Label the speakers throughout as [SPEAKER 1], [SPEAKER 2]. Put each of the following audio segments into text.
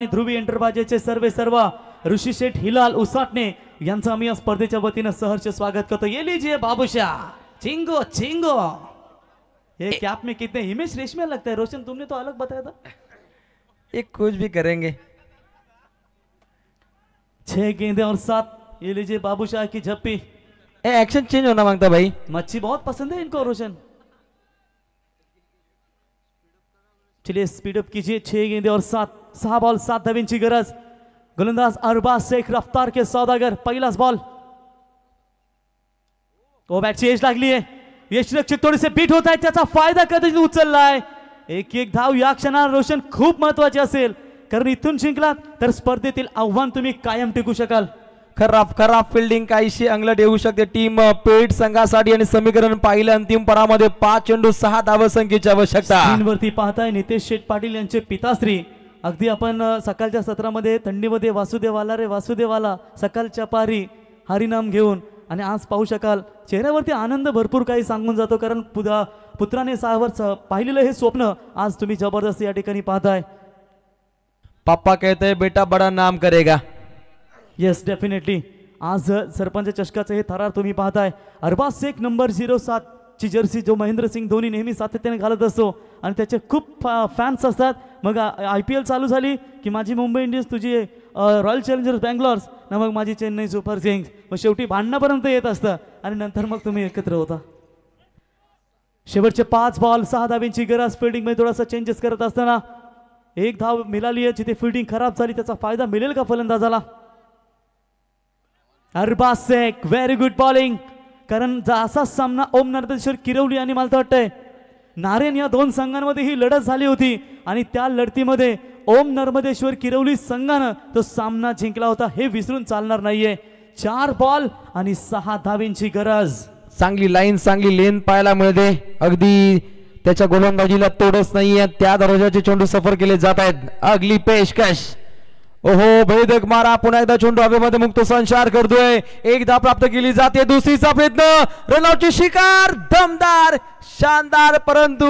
[SPEAKER 1] ध्रुवी एंटरप्राइजेसचे सर्व ऋषी शेठ हिलाल उसाटणे यांचं आम्ही या स्पर्धेच्या वतीने सहर्ष स्वागत करतो। ये लीजिए बाबूशाह, चिंगो चिंगो। ये कैप में कितने हिमेश रेशमिया लगता है। रोशन तुमने तो अलग बताया था।
[SPEAKER 2] ये कुछ भी करेंगे।
[SPEAKER 1] 6 गेंदे और 7। ये लीजिए बाबूशाह की झप्पी।
[SPEAKER 2] एक्शन चेंज होना मांगता भाई।
[SPEAKER 1] मच्छी बहुत पसंद है इनको रोशन। चलिए स्पीड अप कीजिए। 6 गेंदे और 6 बॉल 7 धावांची गरज। गोलंदाज अरबाज शेख रफ्तार के सौदागर। पहिलाच बॉल। ओ बॅटची एज लागली आहे। यष्टीरक्षक थोडेसे बीट होत आहेत, त्याचा फायदा कधीच उचललाय। एक धाव या क्षणाला रोशन खूप महत्त्वाची असेल, कारण इथून जिंकलात तर स्पर्धेतील आव्हान तुम्ही कायम टिकू शकाल।
[SPEAKER 2] खराब फिल्डिंग काहीशी अंगलट येऊ शकते टीम पेठ संघासाठी आणि समीकरण पाहिलं अंतिम परामध्ये 5 चेंडू 6 धावसंख्येची आवश्यकता।
[SPEAKER 1] स्क्रीनवरती पाहताय नितेश शेठ पाटील यांचे पिताश्री। अगदी आपण सकाळच्या सत्रामध्ये थंडीमध्ये वासुदेवाला रे वासुदेवाला सकाळच्या पारी हरिनाम घेऊन आणि आज पाहू शकाल चेहऱ्यावरती आनंद भरपूर काही सांगून जातो, कारण पुत्राने सावर पाहिलेलं हे स्वप्न आज तुम्ही जबरदस्त या ठिकाणी पाहताय।
[SPEAKER 2] पापा कहते हैं बेटा बड़ा नाम करेगा।
[SPEAKER 1] Yes definitely. आज सरपंच चषकाचे हे थरार तुम्ही पाहताय। अरबाज शेख नंबर 07 ची जर्सी जो महेंद्रसिंग धोनी नेहमी सातत्याने घालत असतो आणि त्याचे खूप फॅन्स असतात। मग IPL चालू झाली की माझी मुंबई इंडियन्स, तुझी रॉयल चॅलेंजर्स बँगलोर ना, मग माझी चेन्नई सुपर किंग्स, मग शेवटी भांडणापर्यंत येत असतं आणि नंतर मग तुम्ही एकत्र होता। शेवटचे 5 बॉल 6 धावांची गरज। फिल्डिंग मध्ये थोडासा चेंजेस करत असताना 1 धाव मिळाली आहे। जिथे फिल्डिंग खराब झाली त्याचा फायदा मिळेल का फलंदाजाला? Arbaz Shaikh very good bowling, कारण असा सामना ओम नर्मदेश्वर किरवली आणि मला वाटतंय नारायण या दोन संघांमध्ये ही लढत झाली होती आणि त्या लढतीमध्ये ओम नर्मदेश्वर किरवली संघानं तो सामना जिंकला होता, हे विसरून चालणार नाहीये। 4 बॉल आणि 6 धावांची गरज।
[SPEAKER 2] चांगली लाईन चांगली लेन पाहायला मिळते। अगदी त्याच्या गोलंदाजीला तोडच नाहीये, त्या दर्जाचे चेंडू सफर केले जात आहेत। अगली पेशकश, ओहो भेदक मारा, पुन्हा एकदा चेंडू हवेमध्ये मुक्त संचार करतोय। 1 धाव प्राप्त केली जाते। दुसरीचा प्रयत्न, रनआउटची शिकार, दमदार शानदार, परंतु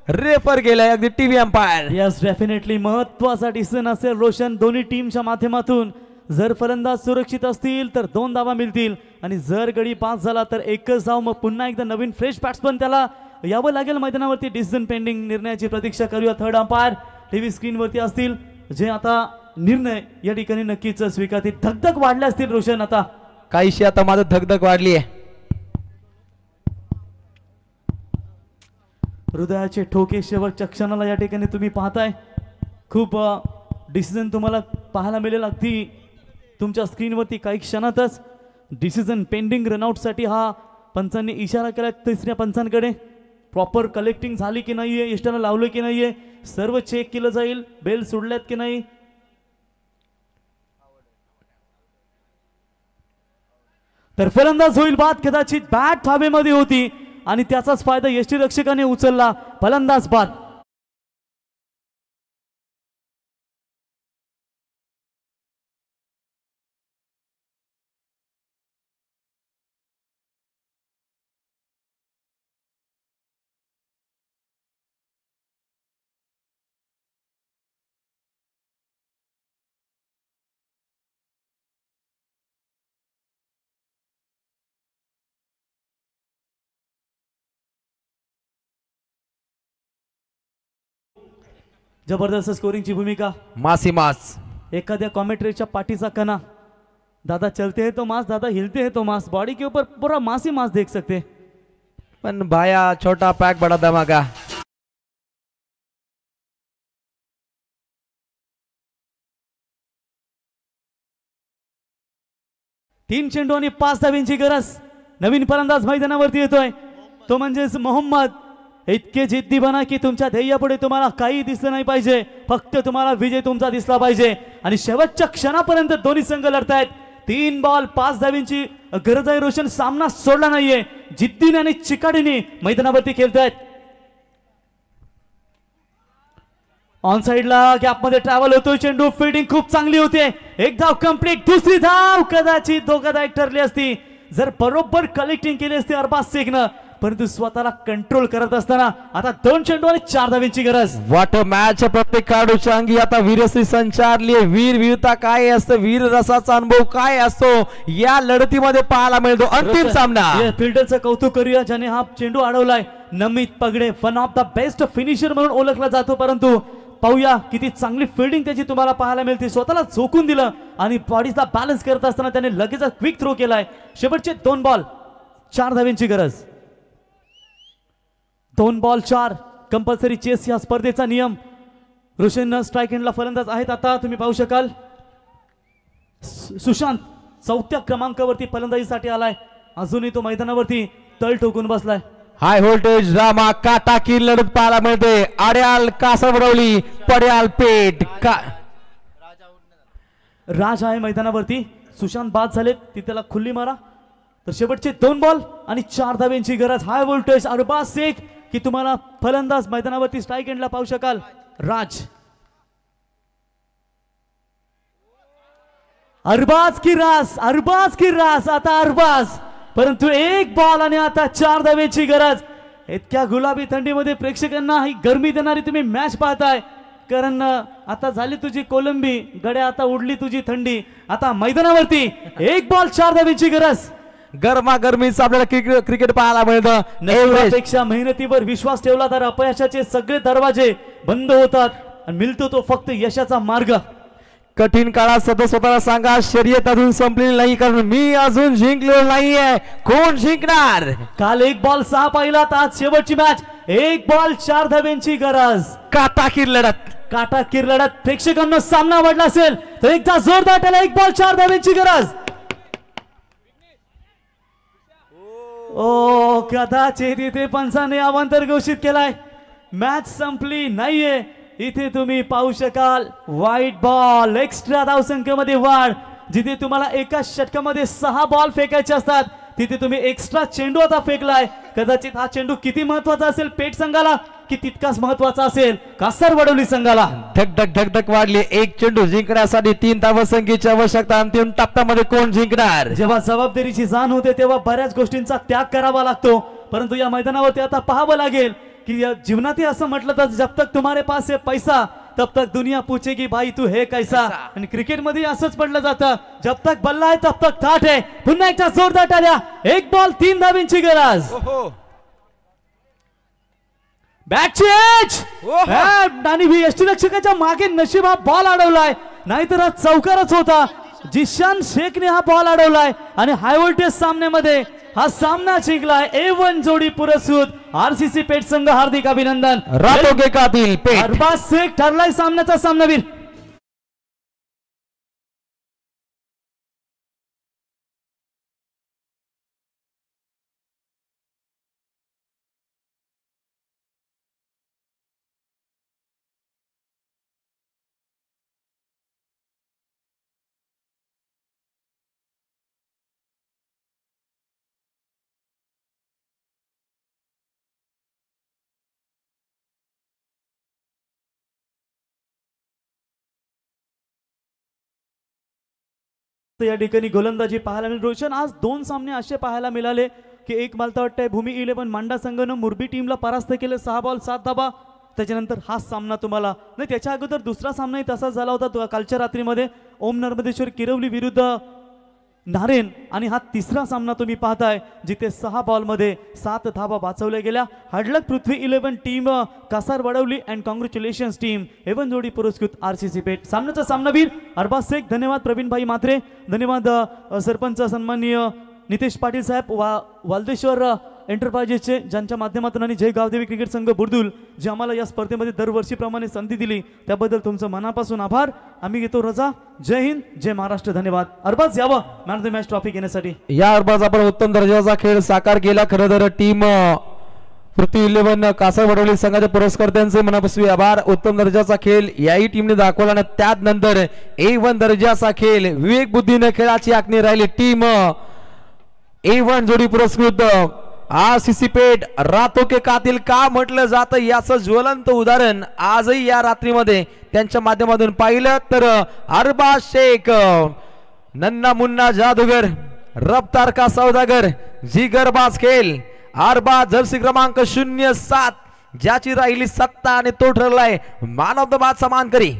[SPEAKER 2] रेफर गेलाय अगदी टीव्ही अंपायर।
[SPEAKER 1] यस डेफिनेटली महत्त्वाचा डिसिजन असेल रोशन दोन्ही टीमच्या माध्यमातून। जर फलंदाज सुरक्षित असतील तर 2 धावा मिळतील आणि जर गडी पास झाला तर 1च धाव। मग पुन्हा एकदा नवीन फ्रेश बॅट्समन त्याला यावं लागेल मैदानावरती। डिसिजन पेंडिंग, निर्णयाची प्रतीक्षा करूया। थर्ड अंपायर टीव्ही स्क्रीनवरती असतील, जे आता निर्णय या ठिकाणी नक्कीच स्वीकारतील। धगधग वाढल्या असतील रोशन, आता
[SPEAKER 2] काहीशी आता माझं धगधग वाढली आहे।
[SPEAKER 1] हृदयाचे ठोके शेवटच्या क्षणाला या ठिकाणी तुम्ही पाहताय। खूप डिसिजन तुम्हाला पाहायला मिळेल अगदी तुमच्या स्क्रीनवरती काही क्षणातच। डिसिजन पेंडिंग रनआउट साठी हा पंचांनी इशारा केला तिसऱ्या पंचांकडे। प्रॉपर कलेक्टिंग झाली की नाहीये, इष्टाला लावलं की नाहीये, सर्व चेक केलं जाईल। बेल सोडल्यात की नाही, तर फलंदाज होईल बाद। कदाचित बॅट हवेमध्ये होती आणि त्याचाच फायदा यष्टीरक्षकाने उचलला। फलंदाज बाद। जबरदस्त स्कोरिंगची भूमिका।
[SPEAKER 2] मासी मास,
[SPEAKER 1] एखाद्या कॉमेंट्रीच्या पाठीचा कणा। दादा चलते हैं तो मास, दादा हिलते हैं तो मास, बॉडी के ऊपर पूरा मास ही मास देख सकते।
[SPEAKER 2] पण भाया छोटा पैक बड़ा धमाका।
[SPEAKER 1] तीन चेंडू आणि 5 धावांची गरज। नवीन फलंदाज मैदानावरती येतोय, तो म्हणजेच मोहम्मद। इतके जिद्दी बना की तुमच्या ध्येयापुढे तुम्हाला काही दिसलं नाही पाहिजे, फक्त तुम्हाला विजय तुमचा दिसला पाहिजे। आणि शेवटच्या क्षणापर्यंत दोन्ही संघ लढतायत। 3 बॉल 5 धावांची गरज आहे। रोशन सामना सोडला नाहीये, जिद्दीने आणि चिकाटीने मैदानावरती खेळतायत। ऑन साइडला गॅप मध्ये ट्रॅव्हल होतोय चेंडू, फिल्डिंग खूप चांगली होते। 1 धाव कंप्लीट, दुसरी धाव कदाचित धोकादायक ठरली असती जर बरोबर कलेक्टिंग केली असती अरबाज शेखनं। परंतु स्वतःला कंट्रोल करत असताना आता 2 चेंडू आणि 4 धावांची गरज.
[SPEAKER 2] वाट मॅच प्रत्येक खेळाडूच्या अंगी आता वीरश्री संचारली. वीरता काय असतं, वीर रसाचा अनुभव काय असतो या लढतीमध्ये पाहायला मिळतो. अंतिम सामना.
[SPEAKER 1] फिल्डरचं कौतुक करूया ज्याने हा चेंडू अडवलाय. Namit Pagde one of the best finisher म्हणून ओळखला जातो, परंतु पाहूया किती चांगली फिल्डिंग त्याची तुम्हाला पाहायला मिळते. स्वतःला झोकून दिलं आणि बॉडीला बॅलन्स करत असताना त्याने लगेच क्विक थ्रो केलाय. शेवटचे 2 बॉल 4 धावांची गरज. 2 बॉल 4 कंपल्सरी चेस या स्पर्धेचा नियम. रोशन स्ट्राइक एंडला फलंदाज आहेत. आता तुम्ही पाहू शकाल सुशांत 4थ्या क्रमांकावरती फलंदाजीसाठी आलाय. अजूनही तो मैदानावरती तळ ठोकून बसलाय.
[SPEAKER 2] हाय व्होल्टेज ड्रामा काटाकीर लढत पाहायला मिळते. आड्याल कासरवडवली, पड्याल पेठ
[SPEAKER 1] राज आहे मैदानावरती. सुशांत बाद झाले, ती त्याला खुल्ली मारा. तर शेवटचे 2 बॉल आणि 4 धावांची गरज. हाय व्होल्टेज अरबाज शेख की तुम्हाला फलंदाज मैदानावरती स्ट्राइक एंडला पाहू शकाल. राज अरबाज की रास आता अरबाज, परंतु 1 बॉल आणि आता 4 धावांची गरज. इतक्या गुलाबी थंडीमध्ये प्रेक्षकांना ही गरमी देणारी तुम्ही मॅच पाहताय, कारण आता झाली तुझी कोलंबी गड्या, आता उडली तुझी थंडी. आता मैदानावरती 1 बॉल 4 धावांची गरज.
[SPEAKER 2] गरमागरमीच आपल्याला क्रिकेट पाहायला मिळतं.
[SPEAKER 1] नशिबापेक्षा मेहनतीवर विश्वास ठेवला तर अपयशाचे सगळे दरवाजे बंद होतात आणि मिळतो तो फक्त यशाचा मार्ग.
[SPEAKER 2] कठीण काळात सतत स्वतःला सांगा शर्यत अजून संपलेली नाही, कारण मी अजून जिंकलो नाहीये. कोण जिंकणार?
[SPEAKER 1] काल 1 बॉल 6 पाहिला, तर आज शेवटची मॅच 1 बॉल 4 धावांची गरज.
[SPEAKER 2] काटाकीर लढत.
[SPEAKER 1] प्रेक्षकांना सामना आवडला असेल तर एकदा जोरदार त्याला 1 बॉल 4 धावांची गरज. ओ कदाचित इथे पंचाने अवांतर घोषित केलाय. मॅच संपली नाहीये. इथे तुम्ही पाहू शकाल व्हाईट बॉल एक्स्ट्रा धावसंख्येमध्ये वाढ. जिथे तुम्हाला एका षटकामध्ये 6 बॉल फेकायचे असतात, तिथे तुम्ही एक्स्ट्रा चेंडू आता फेकलाय. कदाचित हा चेंडू किती महत्वाचा असेल पेठ संघाला, की तितकाच महत्वाचा असेल कासारवडवली संघाला.
[SPEAKER 2] धक वाढली. 1 चेंडू जिंकण्यासाठी 3 धावसंख्येची आवश्यकता. अंतिम टप्प्यामध्ये कोण जिंकणार?
[SPEAKER 1] जेव्हा जबाबदारीची जाण होते तेव्हा बऱ्याच गोष्टींचा त्याग करावा लागतो, परंतु या मैदानावरती आता पाहावं लागेल की जीवनात असं म्हटलं तर जब तक तुम्हारे पास है पैसा तब तक दुनिया पूछेगी भाई तू है कैसा. आणि क्रिकेट मध्ये असंच पडलं जातं, जब तक बल्ला आहे तब तक थाट आहे. पुन्हा एकदा जोरदार टाळ्या. 1 बॉल 3 धावांची गरज. बॅक चेंज आणि यष्टीरक्षकाच्या मागे नशीब हा बॉल अडवलाय, नाहीतर हा चौकारच होता. जिशान शेखने हा बॉल अडवलाय आणि हाय व्होल्टेज सामन्यामध्ये हा सामना जिंकलाय. A1 जोडी पुरस्कृत RCC पेठ संघ. हार्दिक अभिनंदन.
[SPEAKER 2] रातोगे कातील पेठ.
[SPEAKER 1] अरबाज शेख ठरलाय सामन्याचा सामनावीर. या ठिकाणी गोलंदाजी पाहायला मिळाली. रोशन आज 2 सामने असे पाहायला मिळाले की एक मला वाटतंय भूमी 11 मांडा संघानं मुरबी टीमला परास्त केलं 6 बॉल 7 धावा. त्याच्यानंतर हा सामना तुम्हाला नाही, त्याच्या अगोदर दुसरा सामनाही तसाच झाला होता कालच्या रात्रीमध्ये ओम नर्मदेश्वर किरवली विरुद्ध नारेन. आणि हा तिसरा सामना तुम्ही पाहताय जिथे 6 बॉलमध्ये 7 धावा वाचवल्या गेल्या. हार्डलक पृथ्वी 11 team Kasar Wadavali and congratulations team A1 जोडी पुरस्कृत RCC पेठ. सामन्याचा सामनावीर अरबाज शेख. धन्यवाद प्रवीण भाई मात्रे. धन्यवाद सरपंच सन्माननीय नितेश पाटील साहेब वालदेश्वर एंटरप्राइजेसचे, ज्यांच्या माध्यमातून आणि जय गावदेवी क्रिकेट संघ बुर्दुल जे आम्हाला या स्पर्धेमध्ये दरवर्षीप्रमाणे संधी दिली त्याबद्दल तुमचं मनापासून आभार. आम्ही घेतो रजा. जय हिंद, जय महाराष्ट्र. धन्यवाद. अरबाज यावं man of the match trophy घेण्यासाठी.
[SPEAKER 2] या अरबाज आपण उत्तम दर्जाचा खेळ साकार केला. खरं तर टीम पृथ्वी 11 कासार वडवली संघाच्या पुरस्कर्त्यांचे मनापासून आभार. उत्तम दर्जाचा खेळ याही टीमने दाखवला आणि त्यानंतर A1 दर्जाचा खेळ विवेक बुद्धीने खेळाची आखणी राहिली. टीम A1 जोडी पुरस्कृत RCC पेठ रातों के कातिल का म्हटलं जातं याचं ज्वलंत उदाहरण आजही या रात्रीमध्ये त्यांच्या माध्यमातून पाहिलं तर अरबाज शेख, नन्ना मुन्ना जादूगर, रफ्तार का सौदागर, जिगरबाज खेल आरबा जर्सी क्रमांक 07 ज्याची राहिली सत्ता आणि तो ठरलाय मॅन ऑफ द मॅच चा मानकरी.